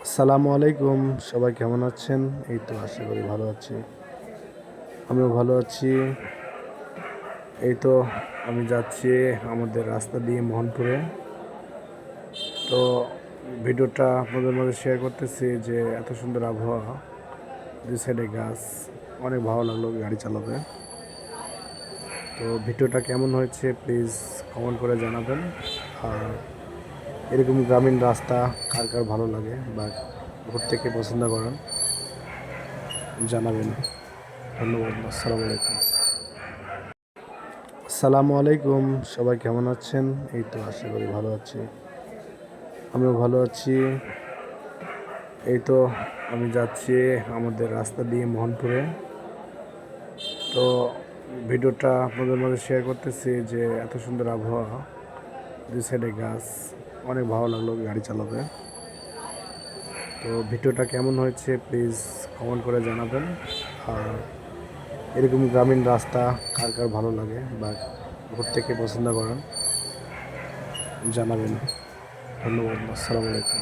আসসালামু আলাইকুম। সবাই কেমন আছেন? এই তো আশা করি ভালো আছি। আমিও ভালো আছি। এই তো আমি যাচ্ছি আমাদের রাস্তা দিয়ে মোহনপুরে। তো ভিডিওটা আপনাদের মাঝে শেয়ার করতেছি যে এত সুন্দর আবহাওয়া, দুই সাইডে গাছ, অনেক ভালো লাগলো গাড়ি চালাতে। তো ভিডিওটা কেমন হয়েছে প্লিজ কমেন্ট করে জানাবেন। আর এরকম গ্রামীণ রাস্তা কার কার ভালো লাগে বা ঘুরতে কে পছন্দ করেন জানাবেন। ধন্যবাদ। আসসালামু আলাইকুম। সবাই কেমন আছেন? এই তো আশা করি ভালো আছি। আমিও ভালো আছি। এই তো আমি যাচ্ছি আমাদের রাস্তা দিয়ে মোহনপুরে। তো ভিডিওটা আপনাদের মাঝে শেয়ার করতেছি যে এত সুন্দর আবহাওয়া, দুই সাইডে গাছ, অনেক ভালো লাগলো গাড়ি চালাতে। তো ভিডিওটা কেমন হয়েছে প্লিজ কমেন্ট করে জানাবেন। আর এরকম গ্রামীণ রাস্তা কার কার ভালো লাগে বা ঘুরতে কে পছন্দ করেন জানাবেন। ধন্যবাদ। আসসালামু আলাইকুম।